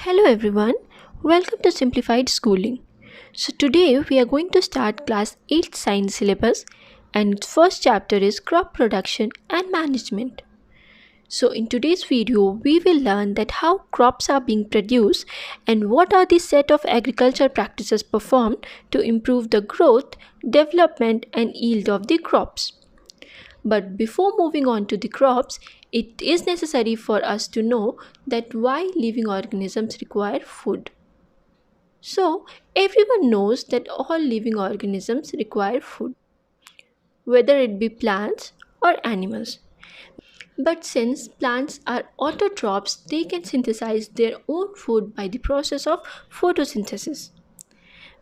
Hello everyone, welcome to Simplified Schooling. So today we are going to start class 8 science syllabus and its first chapter is crop production and management. So in today's video we will learn that how crops are being produced and what are the set of agriculture practices performed to improve the growth, development and yield of the crops. But before moving on to the crops, it is necessary for us to know that why living organisms require food. So, everyone knows that all living organisms require food, whether it be plants or animals. But since plants are autotrophs, they can synthesize their own food by the process of photosynthesis.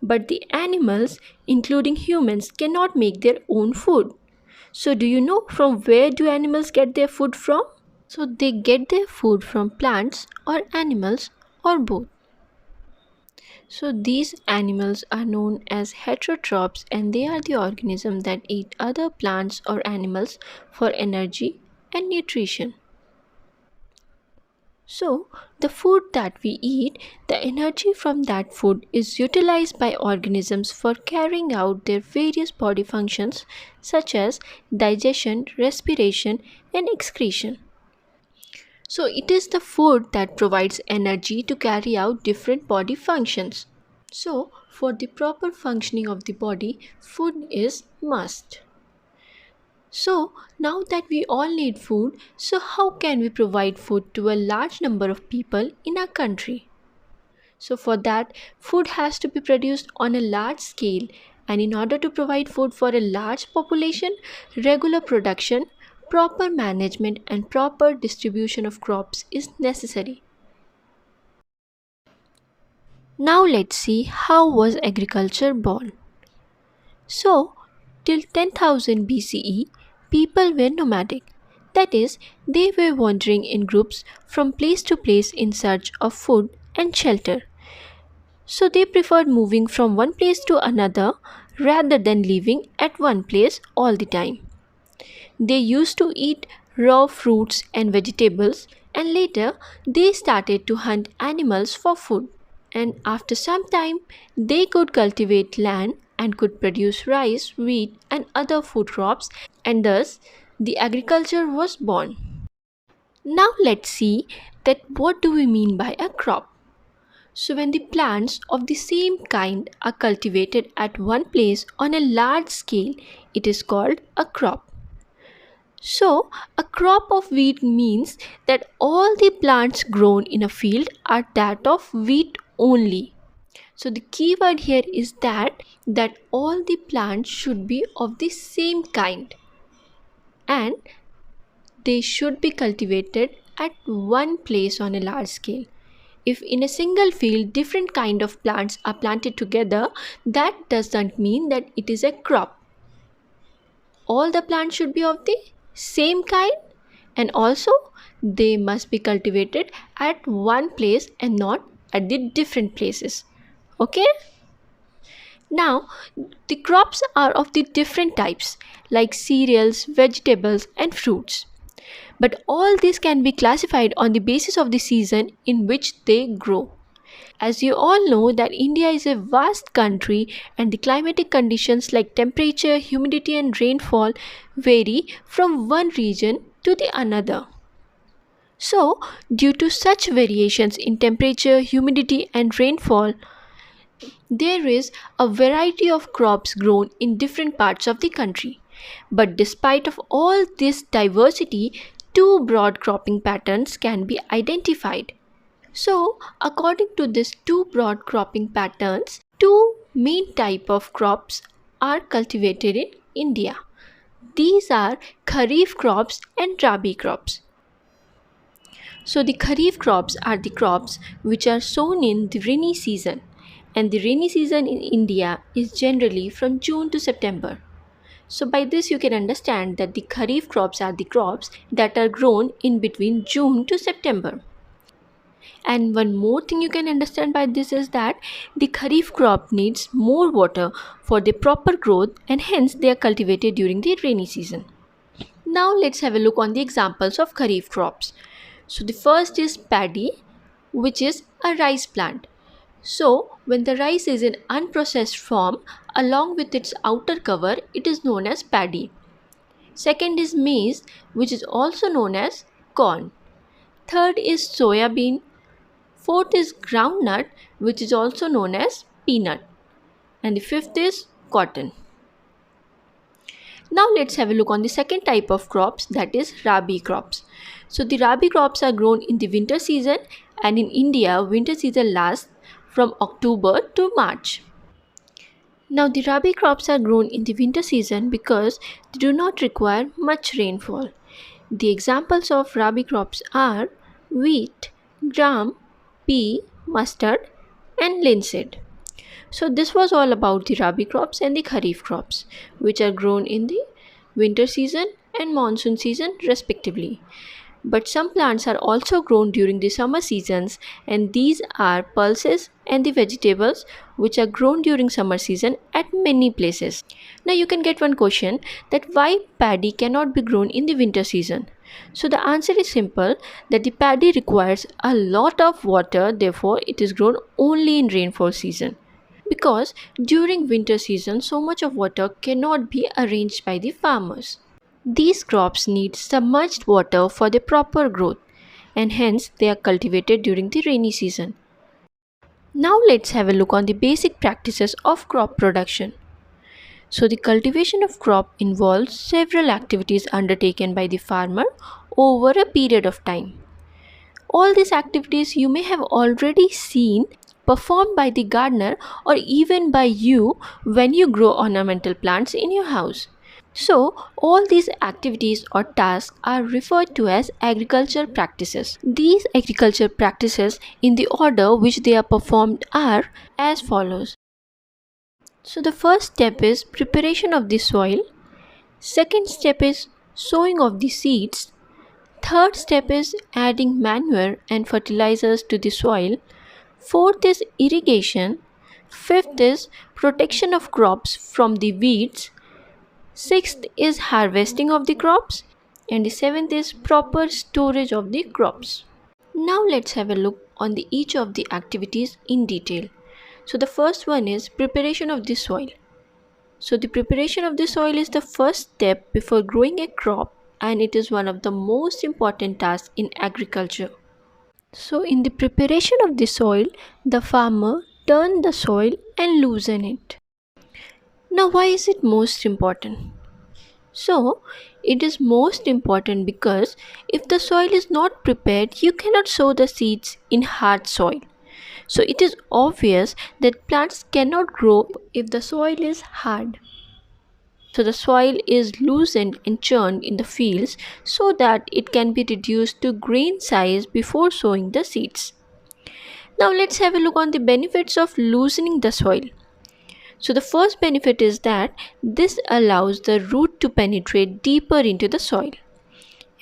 But the animals, including humans, cannot make their own food. So do you know from where do animals get their food from? So they get their food from plants or animals or both. So these animals are known as heterotrophs and they are the organisms that eat other plants or animals for energy and nutrition. So, the food that we eat, the energy from that food is utilized by organisms for carrying out their various body functions such as digestion, respiration, and excretion. So, it is the food that provides energy to carry out different body functions. So, for the proper functioning of the body, food is must. So, now that we all need food, so how can we provide food to a large number of people in our country? So, for that, food has to be produced on a large scale, and in order to provide food for a large population, regular production, proper management, and proper distribution of crops is necessary. Now, let's see how was agriculture born. So, till 10,000 BCE, people were nomadic. That is, they were wandering in groups from place to place in search of food and shelter. So they preferred moving from one place to another rather than living at one place all the time. They used to eat raw fruits and vegetables, and later they started to hunt animals for food. And after some time, they could cultivate land and could produce rice, wheat, and other food crops, and thus the agriculture was born. Now let's see that what do we mean by a crop. So when the plants of the same kind are cultivated at one place on a large scale, it is called a crop. So, a crop of wheat means that all the plants grown in a field are that of wheat only. So, the key word here is that all the plants should be of the same kind and they should be cultivated at one place on a large scale. If in a single field different kind of plants are planted together, that does not mean that it is a crop. All the plants should be of the same kind and also they must be cultivated at one place and not at the different places. Okay? Now, the crops are of the different types like cereals, vegetables and fruits. But all these can be classified on the basis of the season in which they grow. As you all know that India is a vast country and the climatic conditions like temperature, humidity and rainfall vary from one region to the another. So, due to such variations in temperature, humidity and rainfall, there is a variety of crops grown in different parts of the country. But despite of all this diversity, two broad cropping patterns can be identified. So, according to these two broad cropping patterns, two main type of crops are cultivated in India. These are Kharif crops and Rabi crops. So, the Kharif crops are the crops which are sown in the rainy season, and the rainy season in India is generally from June to September. So by this you can understand that the Kharif crops are the crops that are grown in between June to September. And one more thing you can understand by this is that the Kharif crop needs more water for the proper growth and hence they are cultivated during the rainy season. Now let's have a look on the examples of Kharif crops. So the first is paddy, which is a rice plant. So, when the rice is in unprocessed form, along with its outer cover, it is known as paddy. Second is maize, which is also known as corn. Third is soyabean. Fourth is groundnut, which is also known as peanut. And the fifth is cotton. Now let's have a look on the second type of crops, that is Rabi crops. So the Rabi crops are grown in the winter season, and in India winter season lasts from October to March. Now the Rabi crops are grown in the winter season because they do not require much rainfall. The examples of Rabi crops are wheat, gram, pea, mustard and linseed. So this was all about the Rabi crops and the Kharif crops, which are grown in the winter season and monsoon season respectively. But some plants are also grown during the summer seasons, and these are pulses and the vegetables which are grown during summer season at many places. Now you can get one question, that why paddy cannot be grown in the winter season. So the answer is simple, that the paddy requires a lot of water, therefore it is grown only in rainfall season. Because during winter season so much of water cannot be arranged by the farmers. These crops need submerged water for their proper growth, and hence they are cultivated during the rainy season. Now let's have a look on the basic practices of crop production. So the cultivation of crop involves several activities undertaken by the farmer over a period of time. All these activities you may have already seen performed by the gardener or even by you when you grow ornamental plants in your house. So, all these activities or tasks are referred to as agriculture practices. These agriculture practices, in the order which they are performed, are as follows. So, the first step is preparation of the soil. Second step is sowing of the seeds. Third step is adding manure and fertilizers to the soil. Fourth is irrigation. Fifth is protection of crops from the weeds. Sixth is harvesting of the crops, and the seventh is proper storage of the crops. Now let's have a look on each of the activities in detail. So the first one is preparation of the soil. So the preparation of the soil is the first step before growing a crop, and it is one of the most important tasks in agriculture. So in the preparation of the soil, the farmer turns the soil and loosen it. Now why is it most important? So, it is most important because if the soil is not prepared, you cannot sow the seeds in hard soil. So, it is obvious that plants cannot grow if the soil is hard. So, the soil is loosened and churned in the fields so that it can be reduced to grain size before sowing the seeds. Now, let's have a look on the benefits of loosening the soil. So the first benefit is that this allows the root to penetrate deeper into the soil.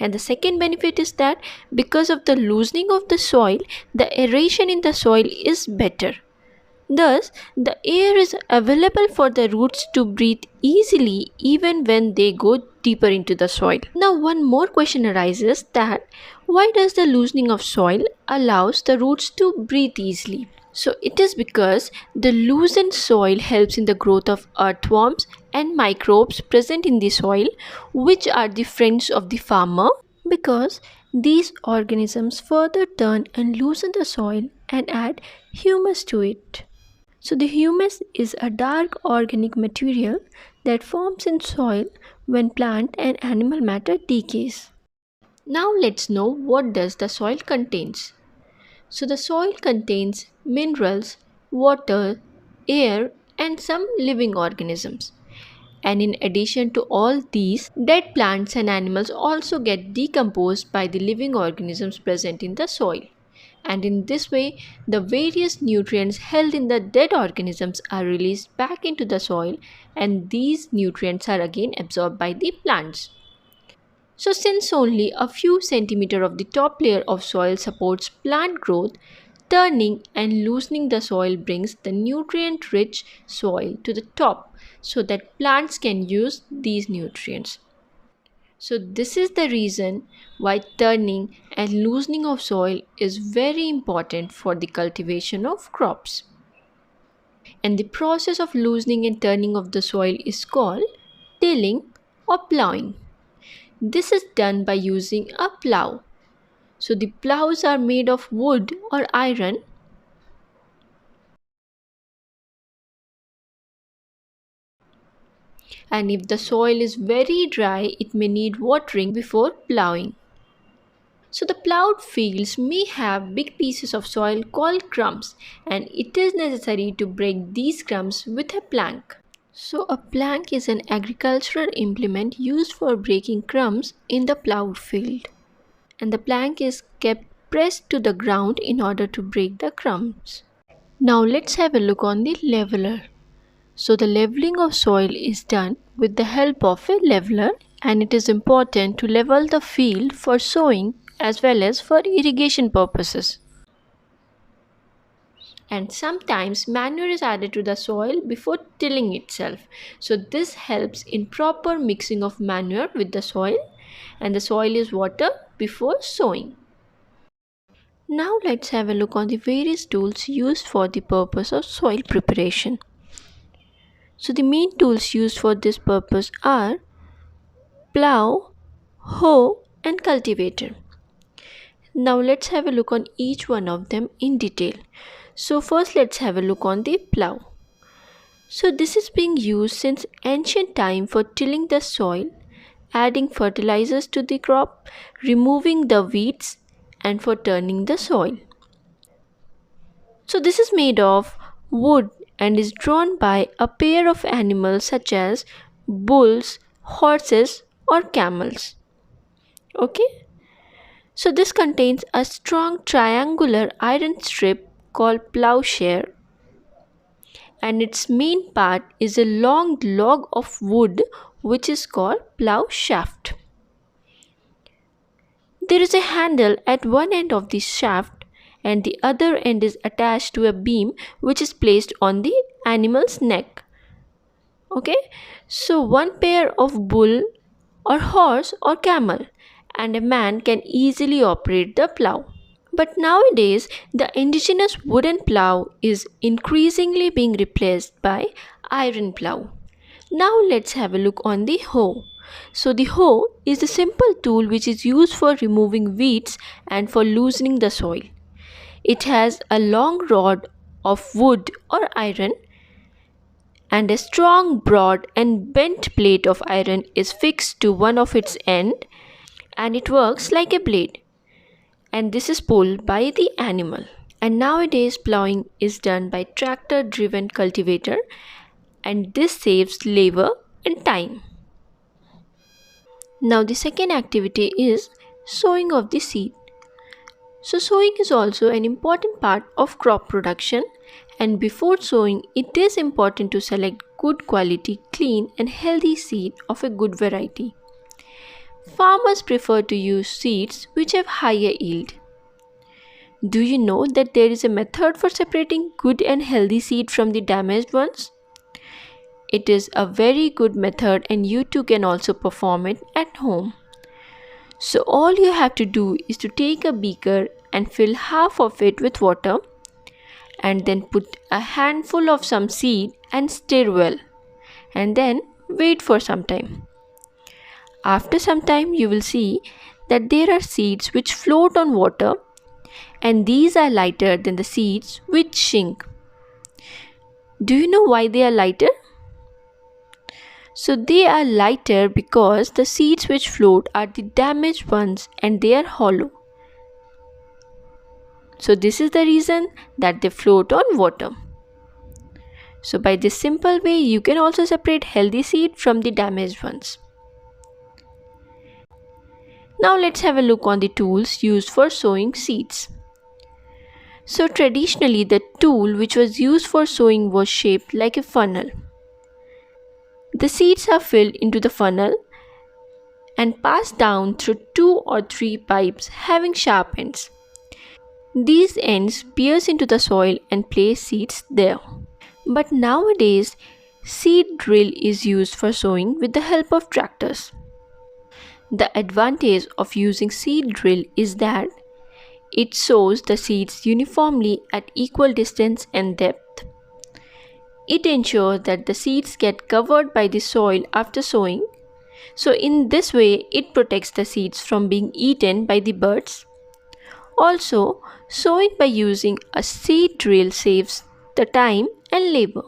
And the second benefit is that because of the loosening of the soil, the aeration in the soil is better. Thus, the air is available for the roots to breathe easily even when they go deeper into the soil. Now, one more question arises, that why does the loosening of soil allows the roots to breathe easily? So it is because the loosened soil helps in the growth of earthworms and microbes present in the soil, which are the friends of the farmer, because these organisms further turn and loosen the soil and add humus to it. So the humus is a dark organic material that forms in soil when plant and animal matter decays. Now let's know what does the soil contains. So the soil contains minerals, water, air and some living organisms. And in addition to all these, dead plants and animals also get decomposed by the living organisms present in the soil. And in this way, the various nutrients held in the dead organisms are released back into the soil, and these nutrients are again absorbed by the plants. So since only a few centimeters of the top layer of soil supports plant growth, turning and loosening the soil brings the nutrient-rich soil to the top so that plants can use these nutrients. So this is the reason why turning and loosening of soil is very important for the cultivation of crops. And the process of loosening and turning of the soil is called tilling or plowing. This is done by using a plow. So the plows are made of wood or iron, and if the soil is very dry, it may need watering before plowing. So the plowed fields may have big pieces of soil called crumbs, and it is necessary to break these crumbs with a plank. So a plank is an agricultural implement used for breaking crumbs in the plowed field. And the plank is kept pressed to the ground in order to break the crumbs. Now let's have a look on the leveler. So the leveling of soil is done with the help of a leveler, and it is important to level the field for sowing as well as for irrigation purposes. And sometimes manure is added to the soil before tilling itself. So this helps in proper mixing of manure with the soil, and the soil is watered before sowing. Now let's have a look on the various tools used for the purpose of soil preparation. So the main tools used for this purpose are plow, hoe and cultivator. Now let's have a look on each one of them in detail. So first let's have a look on the plow. So this is being used since ancient time for tilling the soil, adding fertilizers to the crop, removing the weeds and for turning the soil. So this is made of wood and is drawn by a pair of animals such as bulls, horses or camels. Okay? So this contains a strong triangular iron strip called plowshare, and its main part is a long log of wood which is called plow shaft. There is a handle at one end of the shaft, and the other end is attached to a beam which is placed on the animal's neck. Okay, so one pair of bull or horse or camel and a man can easily operate the plow. But nowadays, the indigenous wooden plow is increasingly being replaced by iron plow. Now let's have a look on the hoe. So the hoe is a simple tool which is used for removing weeds and for loosening the soil. It has a long rod of wood or iron, and a strong, broad and bent plate of iron is fixed to one of its end, and it works like a blade, and this is pulled by the animal. And nowadays plowing is done by tractor driven cultivator, and this saves labor and time. Now the second activity is sowing of the seed. So sowing is also an important part of crop production, and before sowing it is important to select good quality, clean and healthy seed of a good variety. Farmers prefer to use seeds which have higher yield. Do you know that there is a method for separating good and healthy seed from the damaged ones? It is a very good method and you too can also perform it at home. So all you have to do is to take a beaker and fill half of it with water, and then put a handful of some seed and stir well, and then wait for some time. After some time you will see that there are seeds which float on water, and these are lighter than the seeds which sink. Do you know why they are lighter? So they are lighter because the seeds which float are the damaged ones and they are hollow. So this is the reason that they float on water. So by this simple way you can also separate healthy seed from the damaged ones. Now let's have a look on the tools used for sowing seeds. So traditionally the tool which was used for sowing was shaped like a funnel. The seeds are filled into the funnel and passed down through 2 or 3 pipes having sharp ends. These ends pierce into the soil and place seeds there. But nowadays, seed drill is used for sowing with the help of tractors. The advantage of using seed drill is that it sows the seeds uniformly at equal distance and depth. It ensures that the seeds get covered by the soil after sowing. So, in this way, it protects the seeds from being eaten by the birds. Also, sowing by using a seed drill saves the time and labor.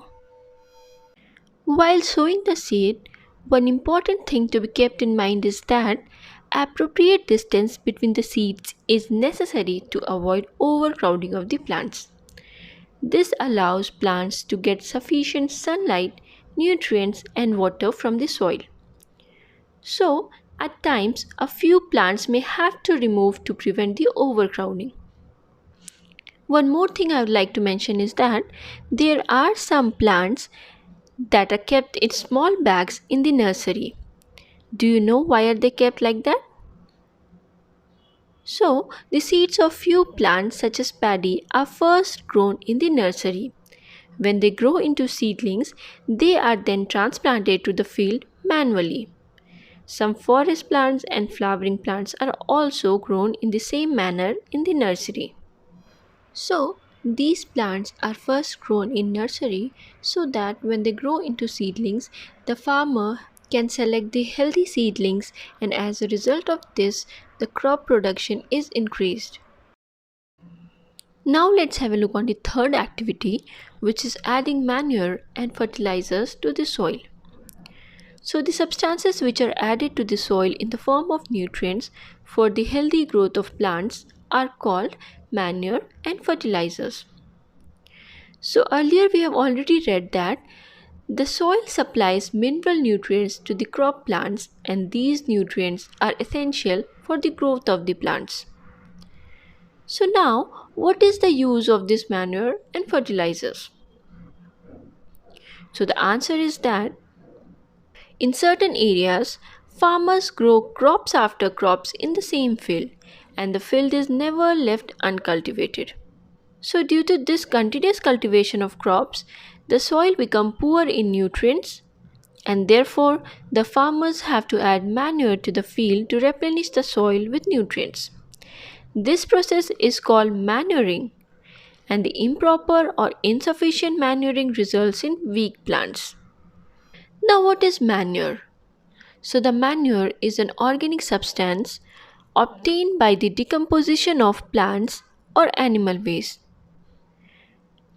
While sowing the seed, one important thing to be kept in mind is that appropriate distance between the seeds is necessary to avoid overcrowding of the plants. This allows plants to get sufficient sunlight, nutrients, and water from the soil. So, at times, a few plants may have to remove to prevent the overcrowding. One more thing I would like to mention is that there are some plants that are kept in small bags in the nursery. Do you know why are they kept like that? So, the seeds of few plants such as paddy are first grown in the nursery. When they grow into seedlings, they are then transplanted to the field manually. Some forest plants and flowering plants are also grown in the same manner in the nursery. So, these plants are first grown in nursery so that when they grow into seedlings, the farmer can select the healthy seedlings, and as a result of this, the crop production is increased. Now let's have a look on the third activity, which is adding manure and fertilizers to the soil. So the substances which are added to the soil in the form of nutrients for the healthy growth of plants are called manure and fertilizers. So earlier we have already read that the soil supplies mineral nutrients to the crop plants, and these nutrients are essential for the growth of the plants. So now, what is the use of this manure and fertilizers? So the answer is that in certain areas, farmers grow crops after crops in the same field, and the field is never left uncultivated. So due to this continuous cultivation of crops, the soil becomes poor in nutrients, and therefore the farmers have to add manure to the field to replenish the soil with nutrients. This process is called manuring, and the improper or insufficient manuring results in weak plants. Now, what is manure? So, the manure is an organic substance obtained by the decomposition of plants or animal waste.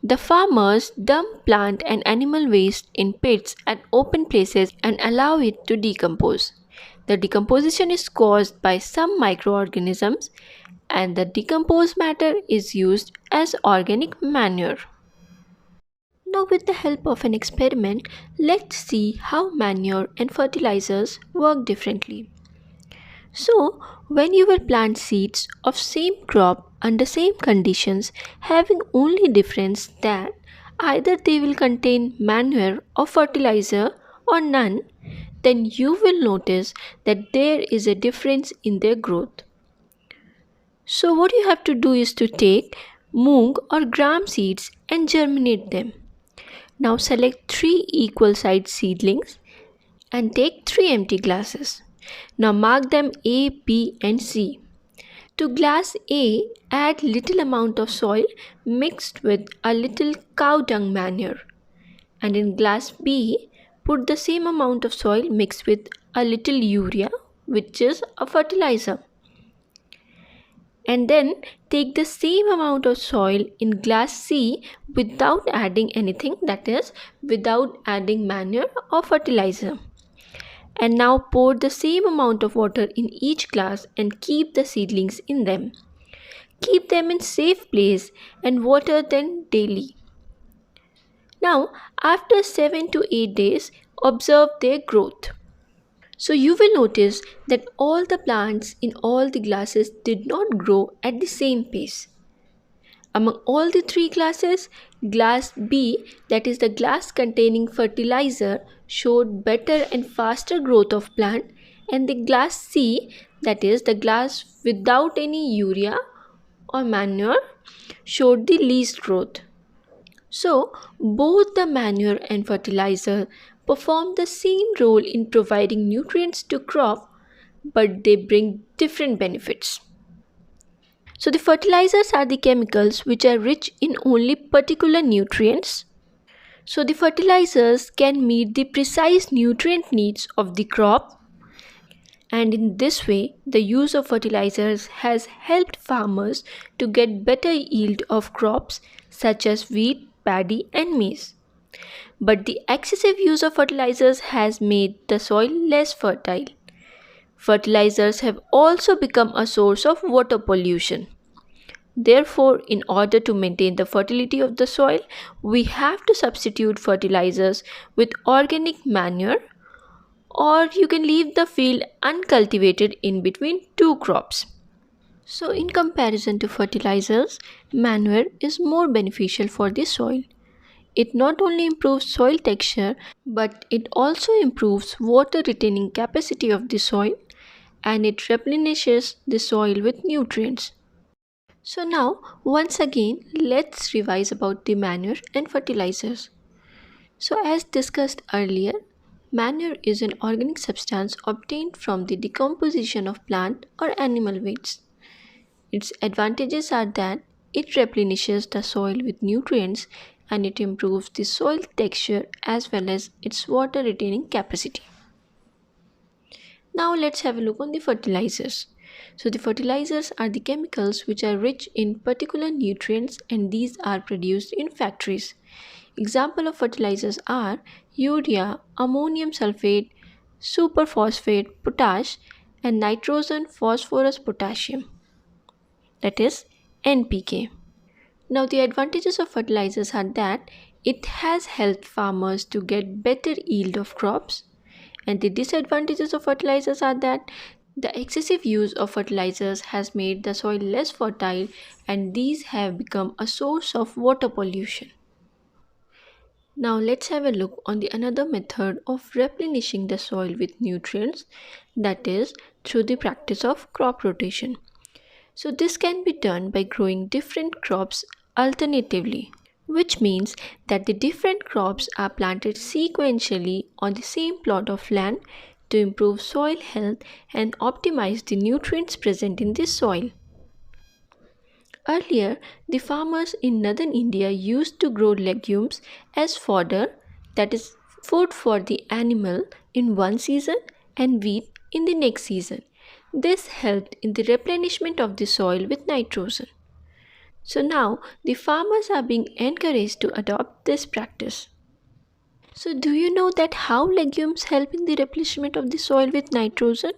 The farmers dump plant and animal waste in pits at open places and allow it to decompose. The decomposition is caused by some microorganisms, and the decomposed matter is used as organic manure. Now, with the help of an experiment, let's see how manure and fertilizers work differently. So, when you will plant seeds of same crop under same conditions, having only difference that either they will contain manure or fertilizer or none, then you will notice that there is a difference in their growth. So what you have to do is to take moong or gram seeds and germinate them. Now select 3 equal sized seedlings and take 3 empty glasses. Now mark them A, B and C. To glass A, add little amount of soil mixed with a little cow dung manure. And in glass B, put the same amount of soil mixed with a little urea, which is a fertilizer. And then take the same amount of soil in glass C without adding anything, that is, without adding manure or fertilizer. And now pour the same amount of water in each glass and keep the seedlings in them. Keep them in safe place and water them daily. Now, after 7 to 8 days, observe their growth. So you will notice that all the plants in all the glasses did not grow at the same pace. Among all the 3 glasses, glass B, that is the glass containing fertilizer, showed better and faster growth of plant, and the glass C, that is the glass without any urea or manure, showed the least growth. So, both the manure and fertilizer perform the same role in providing nutrients to crop, but they bring different benefits. So, the fertilizers are the chemicals which are rich in only particular nutrients. So, the fertilizers can meet the precise nutrient needs of the crop, and in this way, the use of fertilizers has helped farmers to get better yield of crops such as wheat, paddy, and maize. But the excessive use of fertilizers has made the soil less fertile. Fertilizers have also become a source of water pollution. Therefore, in order to maintain the fertility of the soil, we have to substitute fertilizers with organic manure, or you can leave the field uncultivated in between two crops. So, in comparison to fertilizers, manure is more beneficial for the soil. It not only improves soil texture, but it also improves water retaining capacity of the soil, and it replenishes the soil with nutrients. So now, once again, let's revise about the manure and fertilizers. So as discussed earlier, manure is an organic substance obtained from the decomposition of plant or animal waste. Its advantages are that it replenishes the soil with nutrients and it improves the soil texture as well as its water retaining capacity. Now let's have a look on the fertilizers. So the fertilizers are the chemicals which are rich in particular nutrients and these are produced in factories. Example of fertilizers are urea, ammonium sulfate, superphosphate, potash and nitrogen phosphorus potassium, that is NPK. Now the advantages of fertilizers are that it has helped farmers to get better yield of crops, and the disadvantages of fertilizers are that the excessive use of fertilizers has made the soil less fertile and these have become a source of water pollution. Now let's have a look on the another method of replenishing the soil with nutrients, that is through the practice of crop rotation. So this can be done by growing different crops alternatively, which means that the different crops are planted sequentially on the same plot of land to improve soil health and optimize the nutrients present in the soil. Earlier, the farmers in northern India used to grow legumes as fodder, that is, food for the animal, in one season and wheat in the next season. This helped in the replenishment of the soil with nitrogen. So now the farmers are being encouraged to adopt this practice. So do you know that how legumes help in the replenishment of the soil with nitrogen?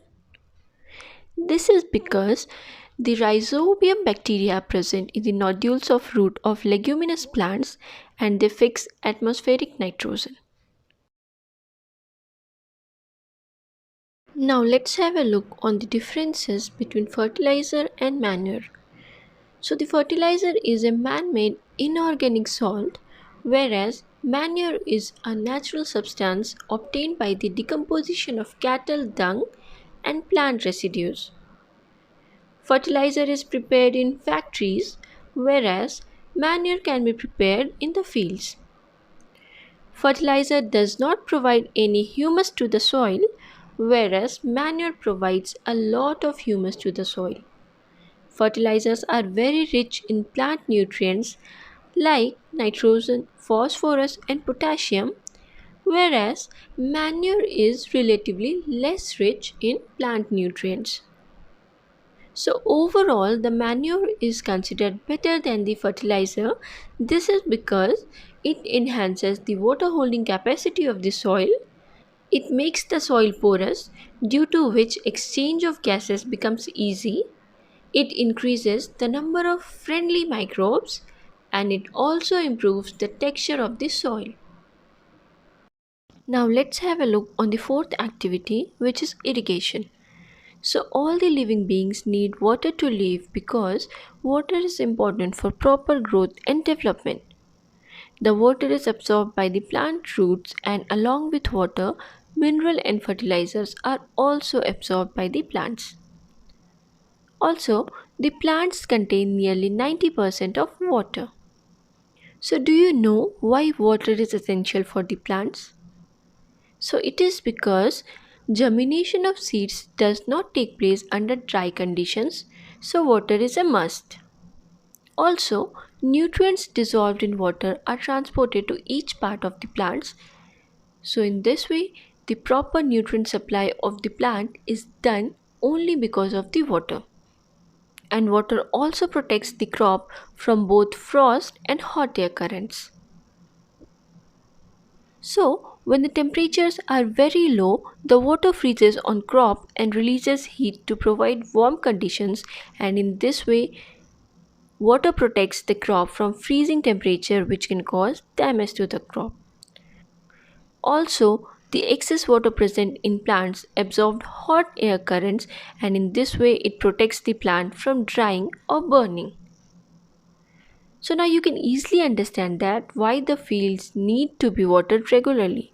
This is because the rhizobium bacteria are present in the nodules of root of leguminous plants and they fix atmospheric nitrogen. Now let's have a look on the differences between fertilizer and manure. So the fertilizer is a man-made inorganic salt, whereas manure is a natural substance obtained by the decomposition of cattle dung and plant residues. Fertilizer is prepared in factories, whereas manure can be prepared in the fields. Fertilizer does not provide any humus to the soil, whereas manure provides a lot of humus to the soil. Fertilizers are very rich in plant nutrients like nitrogen, phosphorus, and potassium, whereas manure is relatively less rich in plant nutrients. So, overall, the manure is considered better than the fertilizer. This is because it enhances the water holding capacity of the soil. It makes the soil porous, due to which exchange of gases becomes easy. It increases the number of friendly microbes and it also improves the texture of the soil. Now let's have a look on the fourth activity, which is irrigation. So all the living beings need water to live because water is important for proper growth and development. The water is absorbed by the plant roots and along with water, mineral and fertilizers are also absorbed by the plants. Also, the plants contain nearly 90% of water. So, do you know why water is essential for the plants? So, it is because Germination of seeds does not take place under dry conditions, so water is a must. Also, nutrients dissolved in water are transported to each part of the plants. So, in this way, the proper nutrient supply of the plant is done only because of the water. And water also protects the crop from both frost and hot air currents. So, when the temperatures are very low, the water freezes on crop and releases heat to provide warm conditions, and in this way, water protects the crop from freezing temperature which can cause damage to the crop. Also, the excess water present in plants absorbs hot air currents, and in this way it protects the plant from drying or burning. So now you can easily understand that why the fields need to be watered regularly.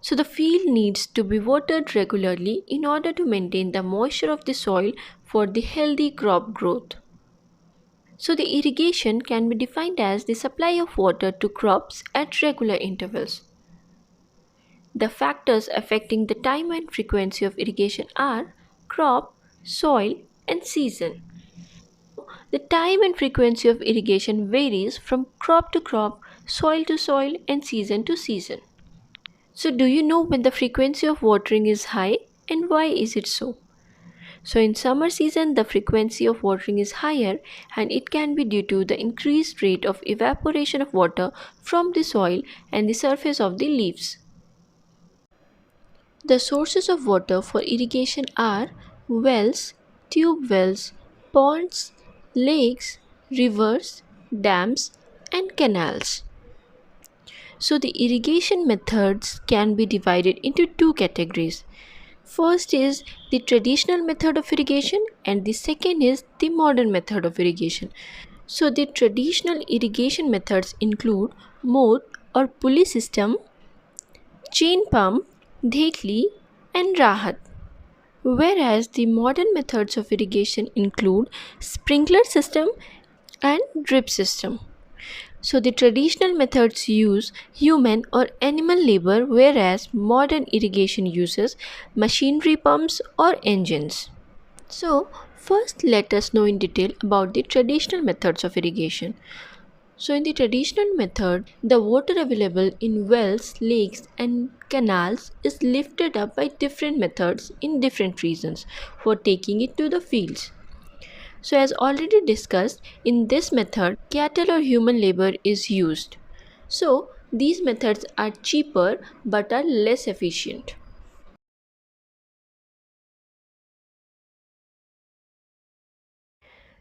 So the field needs to be watered regularly in order to maintain the moisture of the soil for the healthy crop growth. So the irrigation can be defined as the supply of water to crops at regular intervals. The factors affecting the time and frequency of irrigation are crop, soil, and season. The time and frequency of irrigation varies from crop to crop, soil to soil, and season to season. So, do you know when the frequency of watering is high and why is it so? So, in summer season, the frequency of watering is higher and it can be due to the increased rate of evaporation of water from the soil and the surface of the leaves. The sources of water for irrigation are wells, tube wells, ponds, lakes, rivers, dams, and canals. So, the irrigation methods can be divided into two categories. First is the traditional method of irrigation, and the second is the modern method of irrigation. So, the traditional irrigation methods include moat or pulley system, chain pump, dhekli, and rahat. Whereas the modern methods of irrigation include sprinkler system and drip system. So the traditional methods use human or animal labor, whereas modern irrigation uses machinery pumps or engines. So first let us know in detail about the traditional methods of irrigation. So in the traditional method, the water available in wells, lakes and canals is lifted up by different methods in different regions for taking it to the fields. So as already discussed, in this method, cattle or human labor is used. So these methods are cheaper but are less efficient.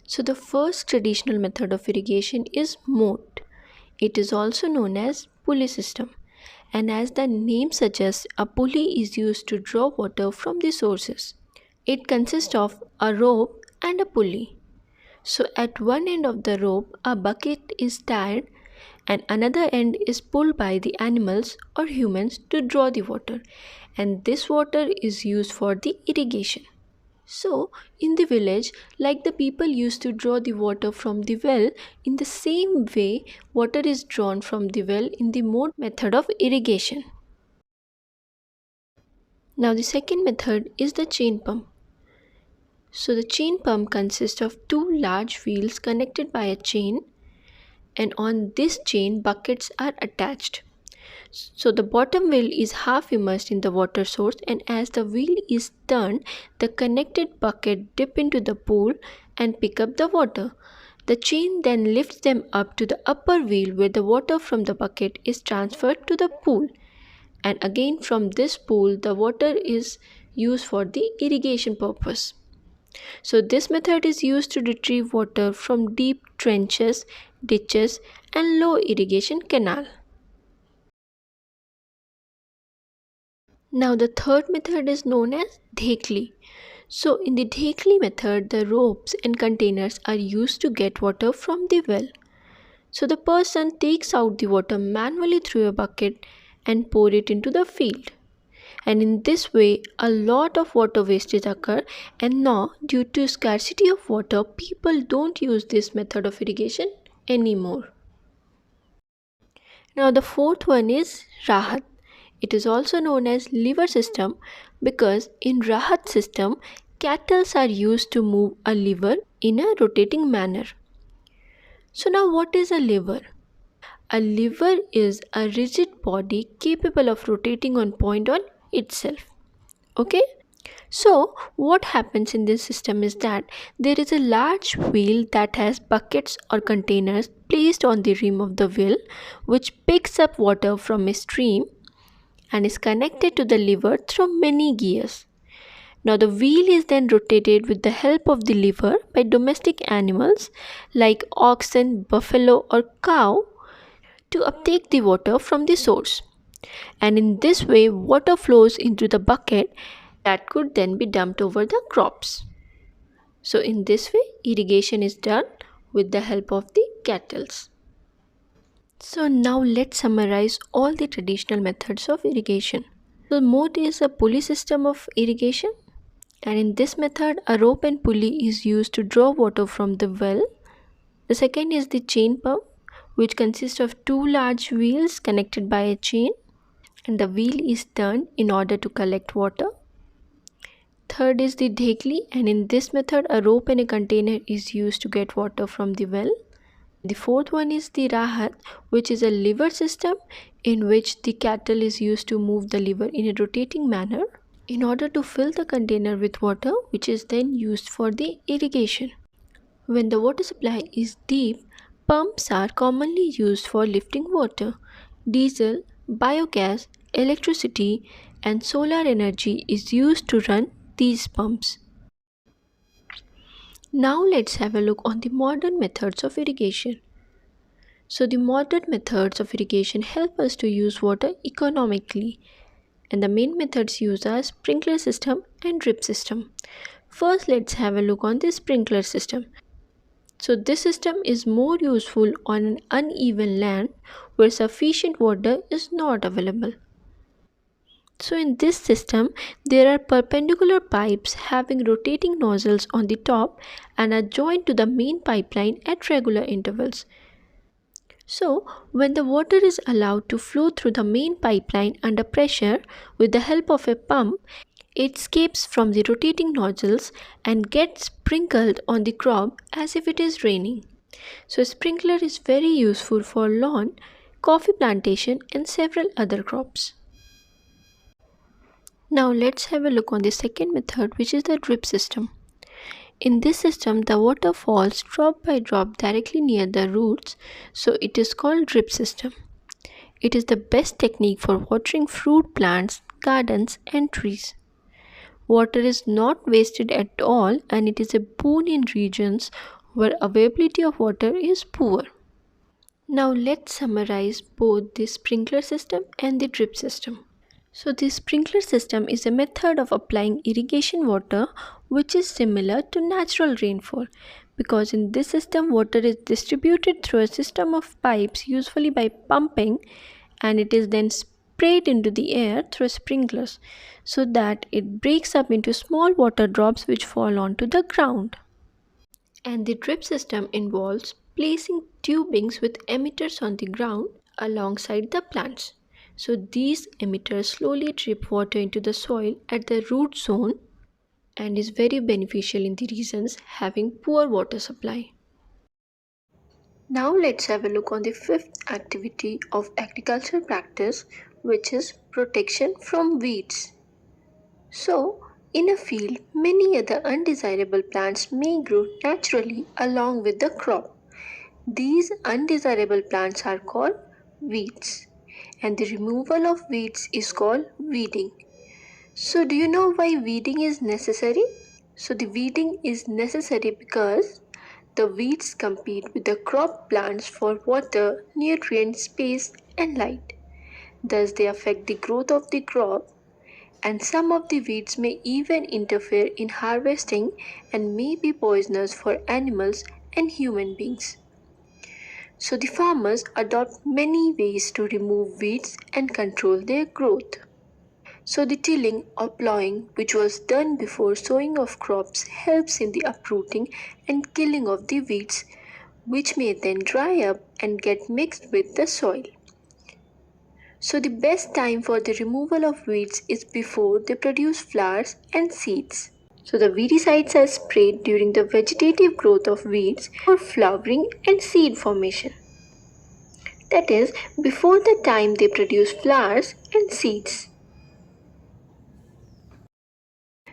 So the first traditional method of irrigation is moat. It is also known as pulley system. And as the name suggests, a pulley is used to draw water from the sources. It consists of a rope and a pulley. So at one end of the rope, a bucket is tied and another end is pulled by the animals or humans to draw the water. And this water is used for the irrigation. So, in the village, like the people used to draw the water from the well, in the same way, water is drawn from the well in the mode method of irrigation. Now, the second method is the chain pump. So, the chain pump consists of two large wheels connected by a chain, and on this chain, buckets are attached. So the bottom wheel is half immersed in the water source, and as the wheel is turned, the connected bucket dip into the pool and pick up the water. The chain then lifts them up to the upper wheel where the water from the bucket is transferred to the pool. And again from this pool the water is used for the irrigation purpose. So this method is used to retrieve water from deep trenches, ditches and low irrigation canal. Now the third method is known as dhekli. So in the dhekli method, the ropes and containers are used to get water from the well. So the person takes out the water manually through a bucket and pour it into the field. And in this way, a lot of water wastage occur, and now due to scarcity of water, people don't use this method of irrigation anymore. Now the fourth one is rahat. It is also known as liver system because in Rahat system, cattle are used to move a liver in a rotating manner. So now what is a liver? A liver is a rigid body capable of rotating on point on itself. Okay? So, what happens in this system is that there is a large wheel that has buckets or containers placed on the rim of the wheel, which picks up water from a stream and is connected to the lever through many gears. Now, the wheel is then rotated with the help of the lever by domestic animals like oxen, buffalo, or cow to uptake the water from the source. And in this way, water flows into the bucket that could then be dumped over the crops. So, in this way, irrigation is done with the help of the cattle. So, now let's summarize all the traditional methods of irrigation. So, mode is a pulley system of irrigation, and in this method, a rope and pulley is used to draw water from the well. The second is the chain pump, which consists of two large wheels connected by a chain, and the wheel is turned in order to collect water. Third is the dhekli, and in this method a rope and a container is used to get water from the well. The fourth one is the rahat, which is a lever system in which the cattle is used to move the lever in a rotating manner in order to fill the container with water, which is then used for the irrigation. When the water supply is deep, pumps are commonly used for lifting water. Diesel, biogas, electricity, and solar energy is used to run these pumps. Now let's have a look on the modern methods of irrigation. So the modern methods of irrigation help us to use water economically, and the main methods used are sprinkler system and drip system. First, let's have a look on the sprinkler system. So this system is more useful on an uneven land where sufficient water is not available. So in this system, there are perpendicular pipes having rotating nozzles on the top and are joined to the main pipeline at regular intervals. So when the water is allowed to flow through the main pipeline under pressure with the help of a pump, it escapes from the rotating nozzles and gets sprinkled on the crop as if it is raining. So a sprinkler is very useful for lawn, coffee plantation and several other crops. Now let's have a look on the second method, which is the drip system. In this system, the water falls drop by drop directly near the roots, so it is called drip system. It is the best technique for watering fruit plants, gardens and trees. Water is not wasted at all, and it is a boon in regions where availability of water is poor. Now let's summarize both the sprinkler system and the drip system. So the sprinkler system is a method of applying irrigation water which is similar to natural rainfall, because in this system water is distributed through a system of pipes, usually by pumping, and it is then sprayed into the air through sprinklers so that it breaks up into small water drops which fall onto the ground. And the drip system involves placing tubings with emitters on the ground alongside the plants. So these emitters slowly drip water into the soil at the root zone and is very beneficial in the regions having poor water supply. Now let's have a look on the fifth activity of agricultural practice, which is protection from weeds. So, in a field, many other undesirable plants may grow naturally along with the crop. These undesirable plants are called weeds, and the removal of weeds is called weeding. So, do you know why weeding is necessary? So, the weeding is necessary because the weeds compete with the crop plants for water, nutrient, space, and light. Thus, they affect the growth of the crop, and some of the weeds may even interfere in harvesting and may be poisonous for animals and human beings. So the farmers adopt many ways to remove weeds and control their growth. So the tilling or plowing, which was done before sowing of crops, helps in the uprooting and killing of the weeds, which may then dry up and get mixed with the soil. So the best time for the removal of weeds is before they produce flowers and seeds. So the weedicides are sprayed during the vegetative growth of weeds for flowering and seed formation. That is, before the time they produce flowers and seeds.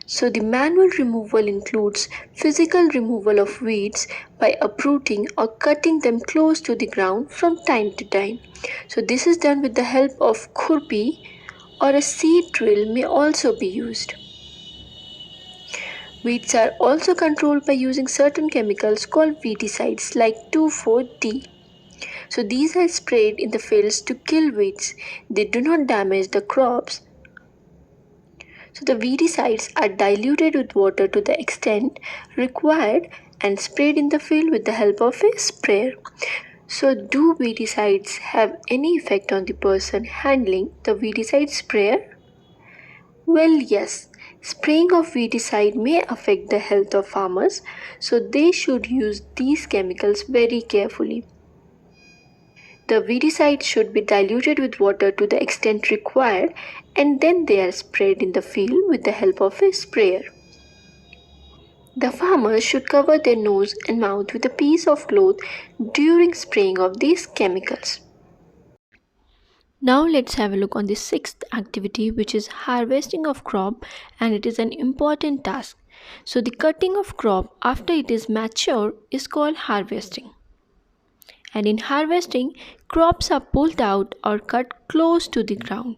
So the manual removal includes physical removal of weeds by uprooting or cutting them close to the ground from time to time. So this is done with the help of khurpi, or a seed drill may also be used. Weeds are also controlled by using certain chemicals called weedicides like 2,4-D. So these are sprayed in the fields to kill weeds. They do not damage the crops. So the weedicides are diluted with water to the extent required and sprayed in the field with the help of a sprayer. So do weedicides have any effect on the person handling the weedicide sprayer? Well, yes. Spraying of weedicide may affect the health of farmers, so they should use these chemicals very carefully. The weedicides should be diluted with water to the extent required, and then they are sprayed in the field with the help of a sprayer. The farmers should cover their nose and mouth with a piece of cloth during spraying of these chemicals. Now let's have a look on the sixth activity, which is harvesting of crop, and it is an important task. So the cutting of crop after it is mature is called harvesting. And in harvesting, crops are pulled out or cut close to the ground.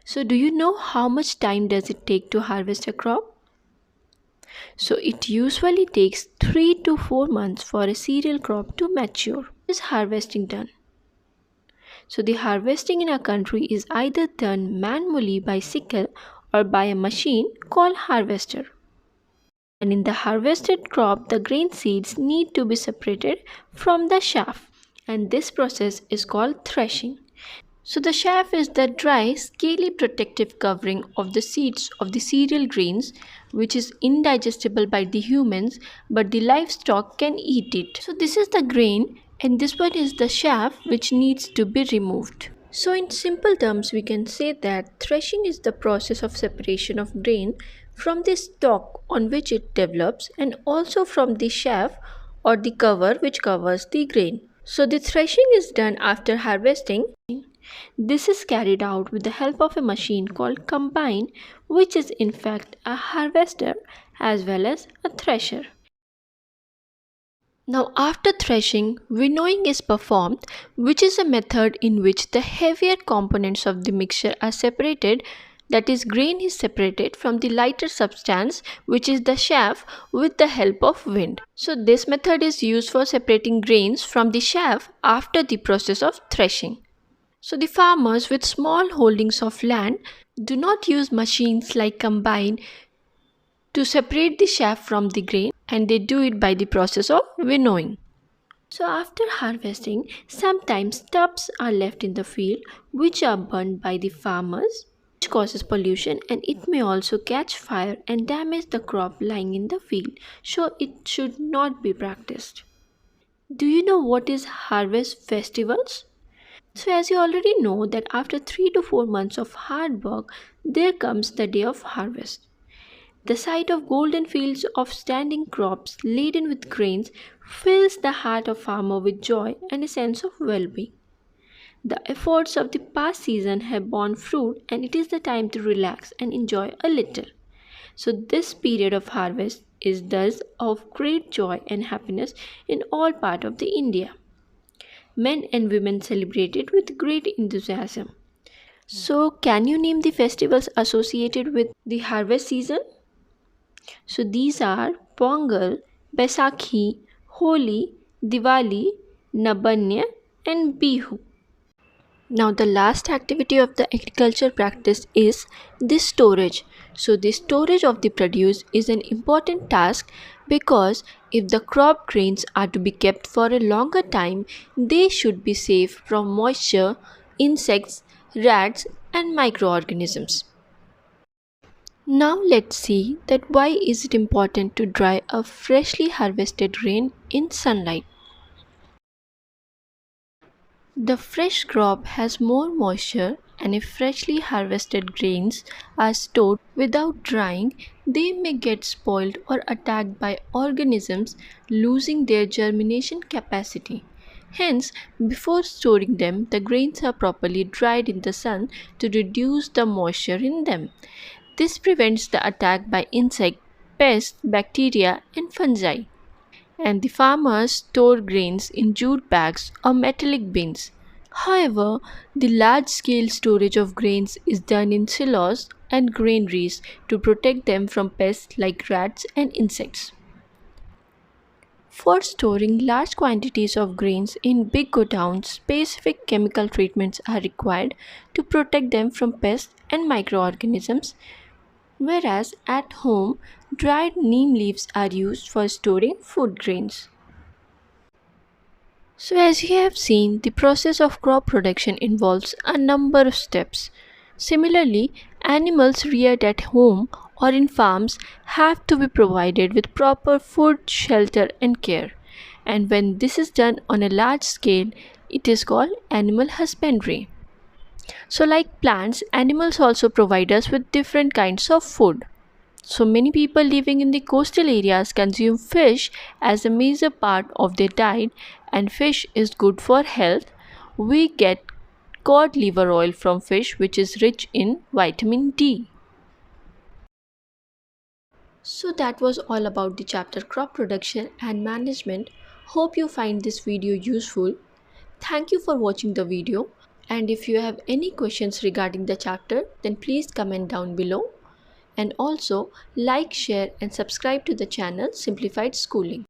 So do you know how much time does it take to harvest a crop? So it usually takes 3 to 4 months for a cereal crop to mature. How is harvesting done? So the harvesting in our country is either done manually by sickle or by a machine called harvester. And in the harvested crop, the grain seeds need to be separated from the chaff, and this process is called threshing. So the chaff is the dry, scaly protective covering of the seeds of the cereal grains, which is indigestible by the humans, but the livestock can eat it. So this is the grain, and this one is the chaff which needs to be removed. So in simple terms, we can say that threshing is the process of separation of grain from the stalk on which it develops, and also from the chaff or the cover which covers the grain. So the threshing is done after harvesting. This is carried out with the help of a machine called combine, which is in fact a harvester as well as a thresher. Now after threshing, winnowing is performed, which is a method in which the heavier components of the mixture are separated, that is, grain is separated from the lighter substance, which is the chaff, with the help of wind. So this method is used for separating grains from the chaff after the process of threshing. So the farmers with small holdings of land do not use machines like combine to separate the chaff from the grain, and they do it by the process of winnowing. So after harvesting, sometimes stubs are left in the field which are burned by the farmers, which causes pollution, and it may also catch fire and damage the crop lying in the field. So it should not be practiced. Do you know what is harvest festivals? So as you already know that after 3 to 4 months of hard work, there comes the day of harvest. The sight of golden fields of standing crops laden with grains fills the heart of farmer with joy and a sense of well-being. The efforts of the past season have borne fruit, and it is the time to relax and enjoy a little. So this period of harvest is thus of great joy and happiness in all parts of the India. Men and women celebrate it with great enthusiasm. So, can you name the festivals associated with the harvest season? So, these are Pongal, Baisakhi, Holi, Diwali, Nabanya, and Bihu. Now, the last activity of the agriculture practice is the storage. So, the storage of the produce is an important task because if the crop grains are to be kept for a longer time, they should be safe from moisture, insects, rats, and microorganisms. Now let's see that why is it important to dry a freshly harvested grain in sunlight. The fresh crop has more moisture, and if freshly harvested grains are stored without drying, they may get spoiled or attacked by organisms, losing their germination capacity. Hence, before storing them, the grains are properly dried in the sun to reduce the moisture in them. This prevents the attack by insect, pests, bacteria, and fungi. And the farmers store grains in jute bags or metallic bins. However, the large scale storage of grains is done in silos and granaries to protect them from pests like rats and insects. For storing large quantities of grains in big godowns, specific chemical treatments are required to protect them from pests and microorganisms, whereas at home, dried neem leaves are used for storing food grains. So, as you have seen, the process of crop production involves a number of steps. Similarly, animals reared at home or in farms have to be provided with proper food, shelter, and care. And when this is done on a large scale, it is called animal husbandry. So, like plants, animals also provide us with different kinds of food. So many people living in the coastal areas consume fish as a major part of their diet, and fish is good for health. We get cod liver oil from fish, which is rich in vitamin D. So that was all about the chapter crop production and management. Hope you find this video useful. Thank you for watching the video, and if you have any questions regarding the chapter, then please comment down below. And also like, share and subscribe to the channel Simplified Schooling.